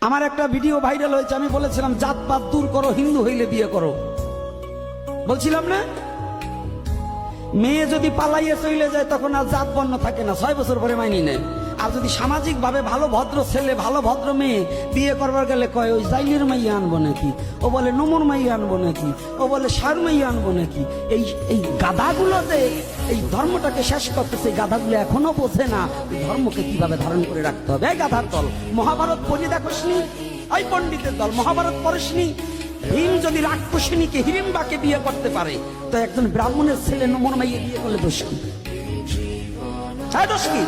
আমার একটা video viral হয়েছে, আমি বলেছিলাম জাতপাত দূর করো, হিন্দু হইলে বিয়ে করো, বলছিলাম না? মেয়ে যদি পালাইয়ে চলে যায় তখন আর জাত বর্ণ থাকে না, 6 বছর পরে মাইনি নেয়। আর যদি সামাজিক ভাবে ভালো ভদ্র ছেলে ভালো ভদ্র মেয়ে বিয়ে করবার গেলে কয় ওই জাইলের মাইয়া আনবো নাকি, ও বলে নমুর মাইয়া আনবো নাকি, ও বলে সার মাইয়া আনবো নাকি। এই গাধাগুলোতে এই ধর্মটাকে শেষ করতেছে। গাধাগুলো এখনো বোঝে না ধর্মকে কিভাবে ধারণ করে রাখতে হবে। এই গাধার দল, মহাভারত পড়ি দেখোসনি? ওই পণ্ডিতের দল, মহাভারত পড়িসনি? ভীম যদি রাক্ষসিনীকে হিড়িম্বাকে বিয়ে করতে পারে, তো একজন ব্রাহ্মণের ছেলে নমুর মাইয়া বিয়ে করলে দোষ কি? দোষ কি?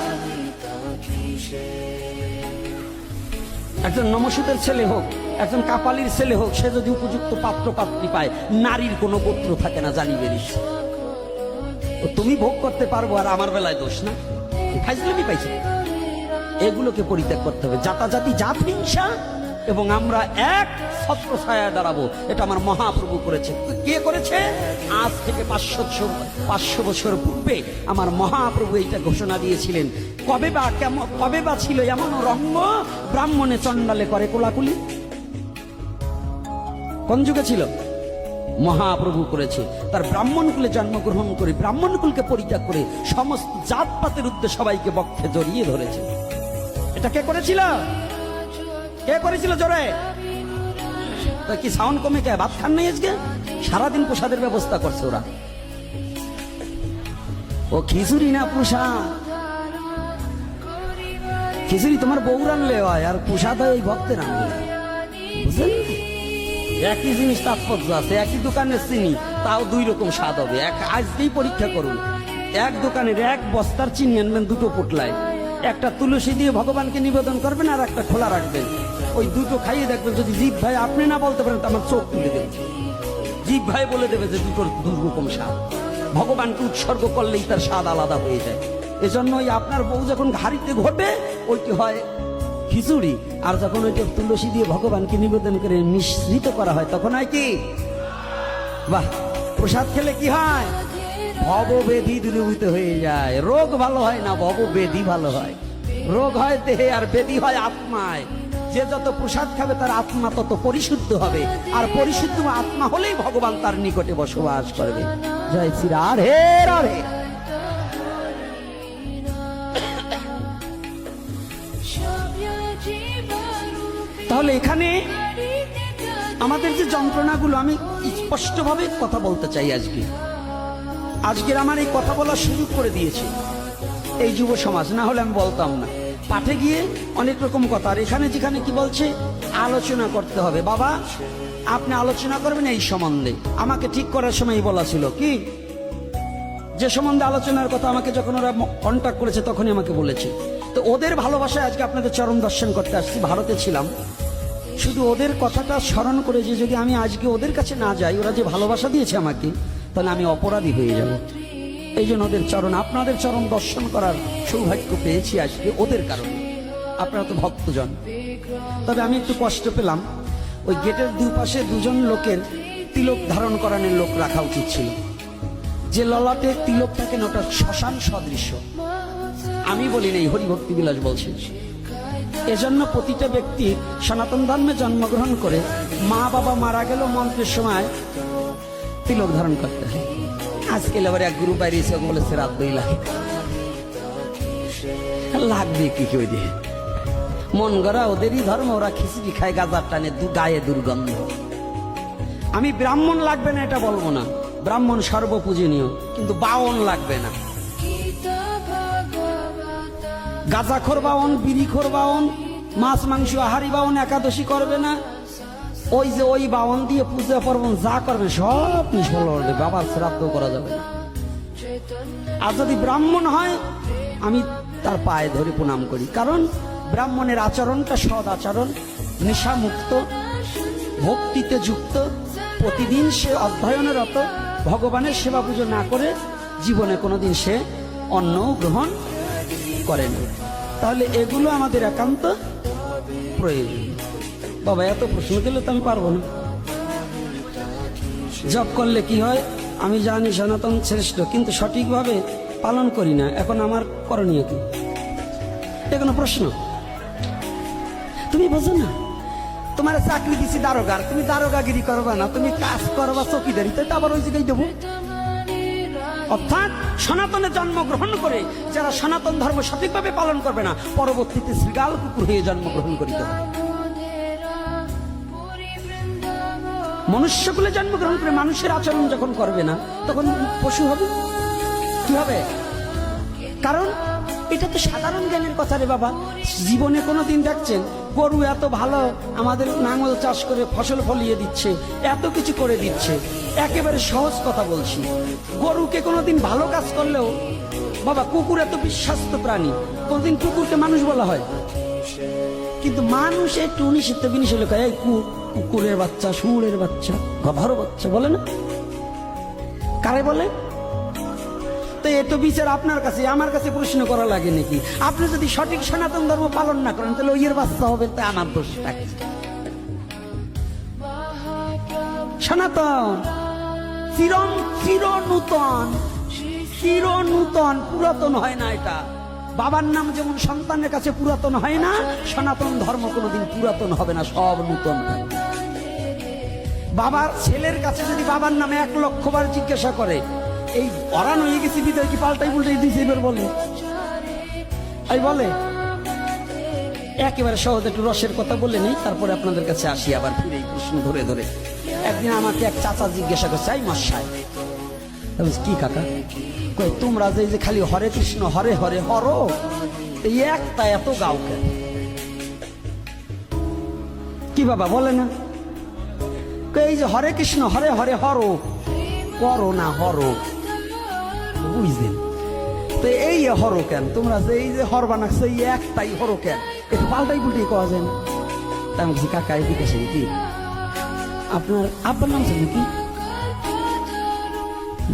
একজন নমসূদের ছেলে হোক, একজন কাপালির ছেলে হোক, সে যদি উপযুক্ত পাত্র পাত্রী পায়, নারীর কোনো গোত্র থাকে না, জানি বেরিস। তুমি ভোগ করতে পারবো আর আমার বেলায় দোষ না, ফাইজলামি পাইছি। এগুলোকে পরিত্যাগ করতে হবে। জাতাজাতি জাত হিংসা এবং আমরা এক ছত্র ছায়া দাঁড়াবো, এটা আমার মহাপ্রভু করেছে। কে করেছে? আজ থেকে 500 বছর পূর্বে আমার মহাপ্রভু এইটা ঘোষণা দিয়েছিলেন। কবে বা ছিল এমন রঙ্গ ব্রাহ্মণে চণ্ডালে করে কোলাকুলি? কোন যুগে ছিল? মহাপ্রভু করেছে। তার ব্রাহ্মণ কুলে জন্মগ্রহণ করে ব্রাহ্মণ কুলকে পরিত্যাগ করে সমস্ত জাতপাতের উদ্দেশ্যে সবাইকে বক্ষে জড়িয়ে ধরেছে। এটা কে করেছিল? কে করেছিল? জোরে কি সাউন্ড কমে? কে ভাত খান নাই আজকে? সারাদিন প্রসাদের ব্যবস্থা করছে ওরা। ও খিচুড়ি না প্রসাদ? খিচুড়ি তোমার বউ রানলে হয়, আর প্রসাদ হয় ওই ভক্তের রানলে। বুঝলেন? একই জিনিস তাৎপর্য আছে। একই দোকানের চিনি, তাও 2 রকম স্বাদ হবে। আজকেই পরীক্ষা করুন। এক দোকানের 1 বস্তার চিনি আনবেন 2টো পোটলায়, একটা তুলসী দিয়ে ভগবানকে নিবেদন করবেন আর একটা খোলা রাখবেন। ওই 2টো খাইয়ে দেখবেন, যদি জিভ ভাই আপনি না বলতে পারেন তো আমার চোখ তুলে দেবে। জিভ ভাই বলে দেবে যে 2টোর 2 রকম স্বাদ। ভগবানকে উৎসর্গ করলেই তার স্বাদ আলাদা হয়ে যায়। এজন্য ওই আপনার বউ যখন ঘাড়িতে ঘটে ওইটি হয় খিচুড়ি, আর যখন ওইটা তুলসী দিয়ে ভগবানকে নিবেদন করে মিশ্রিত করা হয় তখন হয় কি? বাহ! প্রসাদ খেলে কি হয়? ভববেধি দূরীভূত হয়ে যায়। রোগ ভালো হয় না, ভববেধি ভালো হয়। রোগ হয় দেহে আর বেধি হয় আত্মায়। যে যত প্রসাদ খাবে তার আত্মা তত পরিশুদ্ধ হবে, আর পরিশুদ্ধ আত্মা হলেই ভগবান তার নিকটে বসবাস করবে। জয় শ্রী রাধে রাধে। তাহলে এখানে আমাদের যে যন্ত্রণাগুলো, আমি স্পষ্টভাবে কথা বলতে চাই। আজকের আমার এই কথা বলার সুযোগ করে দিয়েছে এই যুব সমাজ, না হলে আমি বলতাম না। পাঠে গিয়ে অনেক রকম কথা, আর এখানে যেখানে কি বলছে আলোচনা করতে হবে। বাবা আপনি আলোচনা করবেন এই সম্বন্ধে। আমাকে ঠিক করার সময় বলা ছিল কি, যে সম্বন্ধে আলোচনার কথা আমাকে যখন ওরা কন্ট্যাক্ট করেছে তখনই আমাকে বলেছে। তো ওদের ভালোবাসায় আজকে আপনাদের চরণ দর্শন করতে আসছি। ভারতে ছিলাম, শুধু ওদের কথাটা স্মরণ করে যে যদি আমি আজকে ওদের কাছে না যাই, ওরা যে ভালোবাসা দিয়েছে আমাকে, তাহলে আমি অপরাধী হয়ে যাব। এই জন্য ওদের চরণ, আপনাদের চরণ দর্শন করার সৌভাগ্য পেয়েছি আজকে ওদের কারণে। আপনারা তো ভক্তজন। তবে আমি একটু কষ্ট পেলাম, ওই গেটের 2 পাশে 2জন লোকের তিলক ধারণ করানোর লোক রাখা উচিত ছিল। যে ললাটে তিলক থাকে না, ওটা শ্মশান সদৃশ্য। আমি বলি নাই, হরিভক্তি বিলাস বলছি। এজন্য প্রতিটা ব্যক্তি সনাতন ধর্মে জন্মগ্রহণ করে মা বাবা মারা গেল মন্ত্রের সময় তিলক ধারণ করতে হয়। আজকাল আবার এক গুরু বাইরে এসে বলেছে রাত 2 লাখ লাগবে কি কেউ দিয়ে। মন গড়া ওদেরই ধর্ম, ওরা খিচুড়ি খায় গাজার টানে, গায়ে দুর্গন্ধ। আমি ব্রাহ্মণ লাগবে না এটা বলবো না, ব্রাহ্মণ সর্বপূজনীয়, কিন্তু বাওন লাগবে না। গাঁজাখোর বাওন, বিড়িখোর বাওন, মাছ মাংস আহারি বাওন একাদশী করবে না। ওই যে ওই বাওন দিয়ে পূজা পার্বণ যা করবে সব নিষ্ফল হবে, বাবার শ্রাদ্ধ করা যাবে না। আর যদি ব্রাহ্মণ হয় আমি তার পায়ে ধরে প্রণাম করি, কারণ ব্রাহ্মণের আচরণটা সদ আচরণ, নেশামুক্ত, ভক্তিতে যুক্ত, প্রতিদিন সে অধ্যয়নরত, ভগবানের সেবা পুজো না করে জীবনে কোনোদিন সে অন্ন গ্রহণ করে না। তাহলে এগুলো আমাদের একান্ত প্রয়োজন। বাবা এত প্রশ্ন দিলে তো আমি পারবো না। জপ করলে কি হয় আমি জানি, সনাতন শ্রেষ্ঠ, কিন্তু সঠিকভাবে পালন করি না। এখন আমার করণীয় কি? এটা কোনো প্রশ্ন? তুমি বোঝো না? তোমার চাকরি দিছি দারোগার, তুমি দারোগাগিরি করবা না, তুমি কাজ করবা চকিদারি, তো এটা আবার ওই জায়গায় দেবো। অর্থাৎ সনাতনে জন্মগ্রহণ করে যারা সনাতন ধর্ম সঠিকভাবে পালন করবে না, পরবর্তীতে শৃগাল কুকুর হয়ে জন্মগ্রহণ করিতে হবে। মনুষ্যকুলে জন্মগ্রহণ করে মানুষের আচরণ যখন করবে না, তখন পশু হবে। কি হবে? কারণ এটা তো সাধারণ জ্ঞানের কথা রে বাবা। জীবনে কোনোদিন দেখছেন গরু এত ভালো আমাদের নাঙল চাষ করে ফসল ফলিয়ে দিচ্ছে, এত কিছু করে দিচ্ছে? একেবারে সহজ কথা বলছি, গরুকে কোনোদিন ভালো কাজ করলেও বাবা, কুকুর এত বিশ্বাস্ত প্রাণী, কোনদিন কুকুরকে মানুষ বলা হয়? কিন্তু মানুষ একটু নিষিদ্ধ বিনিষ হলে কয় এই কুকুরের বাচ্চা, শুঁড়ের বাচ্চা, গধারও বাচ্চা বলে না? কারে বলে? তো এত বিচার আপনার কাছে আমার কাছে প্রশ্ন করা লাগে নাকি? আপনি যদি সঠিক সনাতন ধর্ম পালন না করেন, তাহলে ওইয়ের বাচ্চা হবে, তা আমার দোষ থাকে। সনাতন চির নূতন, চির নূতন, পুরাতন হয় না। এটা বাবার নাম যেমন সন্তানের কাছে পুরাতন হয় না, সনাতন ধর্ম কোনোদিন পুরাতন হবে না, সব নূতন। বাবার ছেলের কাছে যদি বাবার নামে 1 লক্ষ বার জিজ্ঞাসা করে, এই অরান হয়ে গেছি বিদায় কি পাল্টাই পুল্টাই দিয়েছে এবার বলে, এই বলে? একেবারে সহজ একটু রসের কথা বলে নেই, তারপরে আপনাদের কাছে আসি আবার ফিরে এই প্রশ্ন ধরে ধরে। একদিন আমাকে এক চাচা জিজ্ঞাসা করছে, এই মশাই, কি কাকা? কই তোমরা যে খালি হরে কৃষ্ণ হরে হরে হর, এই একটা এত গাও কেন? কি বাবা বলে না? এই যে হরে কৃষ্ণ হরে হরে হর করো না, হর বুঝলেন তো? এই হর কেন তোমরা যে এই যে হর বানাচ্ছো, এই একটাই হর কেন? একটু পাল্টাই পুল্টাই কওয়া যায় না? তা আমি বলছি, কাকা এই বিকাশে কি আপনার আব্বার নাম ছিল কি?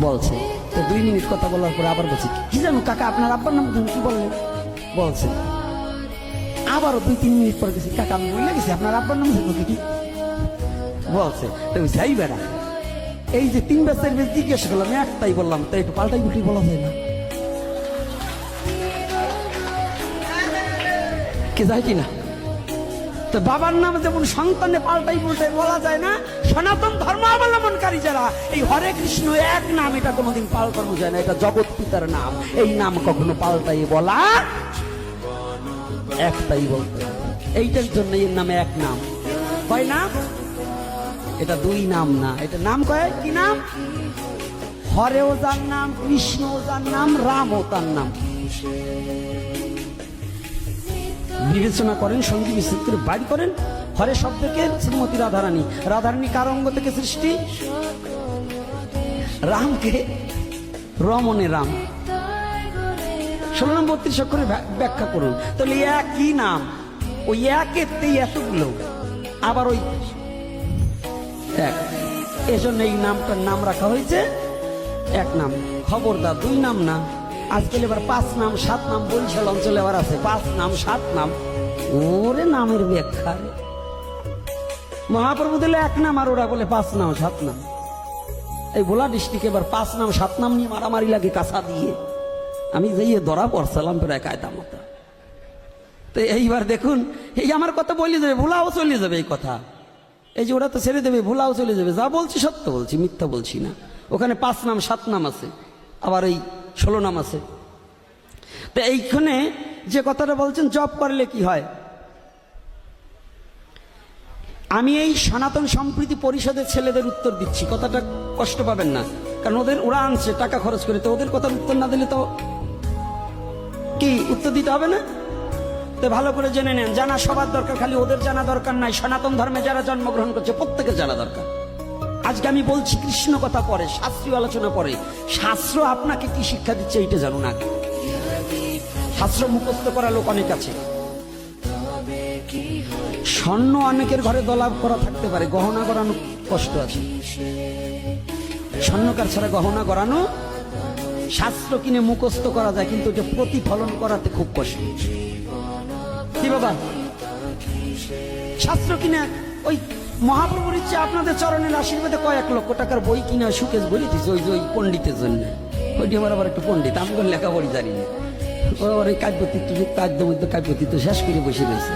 বলছে তো 2 মিনিট কথা বলার পরে আবার বলছি, কি জানো কাকা আপনার আব্বার নাম কি বললেন? বলছে আবারও 2-3 মিনিট পরে গেছি, কাকা আমি বলে গেছি আপনার আব্বার নাম ছিল কি? বলছে তো যাই বেড়া, এই যে 3 বছর বেশ জিজ্ঞাসা করলাম, একটাই বললাম, তো একটু পাল্টাই পুল্টাই বলা যায় না? কে যায় কিনা? তো বাবার নাম যেমন সন্তানে পাল্টাই পুল্টাই বলা যায় না, সনাতন ধর্ম অবলম্বনকারী যারা এই হরে কৃষ্ণ এক নাম, এটা কোনোদিন পাল্টানো যায় না। এটা জগৎ পিতার নাম, এই নাম কখনো পাল্টাই বলা, একটাই বলতে। এইটার জন্য এর নামে এক নাম। কয় নাম? এটা 2 নাম না, এটা নাম কয় কি নাম? হরেও যার নাম, কৃষ্ণও যার নাম, রামও তার নাম। বিবেচনা করেন, সঙ্গী বিচ্ছেদ করে বাড়ি করেন। হরে শব্দকে শ্রীমতী রাধারানী, রাধারানী কার অঙ্গ থেকে সৃষ্টি? রামকে রমণে রাম। 16 নম্বর 32 অক্ষরে ব্যাখ্যা করুন। তাহলে একই নাম, ওই একেতেই এতগুলো, আবার ওই এক, এজন্য এই নামটার নাম রাখা হয়েছে এক নাম। খবরদার 2 নাম না, আজকাল এবার 5 নাম 7 নাম বরিশাল অঞ্চলে আবার আছে 5 নাম 7 নাম। ওরে নামের ব্যাখ্যা, মহাপ্রভু দিলে 1 নাম আর ওরা বলে 5 নাম 7 নাম। এই ভোলা ডিস্ট্রিক্টে এবার 5 নাম 7 নাম নিয়ে মারামারি লাগে কাঁচা দিয়ে। আমি যাইয়ে ধরা পড়ছিলাম প্রায় কায়দা মতো। তো এইবার দেখুন, এই আমার কথা বলে যাবে, ভোলাও চলে যাবে এই কথা। এই যে ওরা তো ছেড়ে দেবে, ভোলাও চলে যাবে। যা বলছি সত্য বলছি, মিথ্যা বলছি না। ওখানে 5 নাম 7 নাম আছে, আবার এই 16 নাম আছে। তো এইখানে যে কথাটা বলছেন জপ করলে কি হয়, আমি এই সনাতন সম্প্রীতি পরিষদের ছেলেদের উত্তর দিচ্ছি, কথাটা কষ্ট পাবেন না, কারণ ওরা আনছে টাকা খরচ করে, তো ওদের কথার উত্তর না দিলে তো কি উত্তর দিতে হবে না? তো ভালো করে জেনে নেন, জানা সবার দরকার, খালি ওদের জানা দরকার নাই। সনাতন ধর্মে যারা জন্মগ্রহণ করছে প্রত্যেকের জানা দরকার। আজকে আমি বলছি কৃষ্ণ কথা পরে, শাস্ত্রীয় আলোচনা পরে। শাস্ত্র আপনাকে কি শিক্ষা দিচ্ছে এইটা জানুন আগে। শাস্ত্র মুখস্থ করা লোক অনেক আছে। স্বর্ণ অনেকের ঘরে দলাপ করা থাকতে পারে, গহনা গড়ানো কষ্ট আছে। স্বর্ণকার ছাড়া গহনা গড়ানো, শাস্ত্র কিনে মুখস্থ করা যায়, কিন্তু এটা প্রতিফলন করাতে খুব কষ্ট। কি বাবা, শাস্ত্র কিনে ওই মহাপ্রভুর ইচ্ছে আপনাদের চরণের আশীর্বাদে কয়েক লক্ষ টাকার বই কিনা সুকেশ বলিতেছে ওই যে ওই পণ্ডিতের জন্য। ওইটি আমার আবার একটু পণ্ডিত, আমি লেখাপড়ি জানি না। ওই কাব্যতীত কাব্যের মধ্যে কাব্যতীত শেষ করে বসে রয়েছে।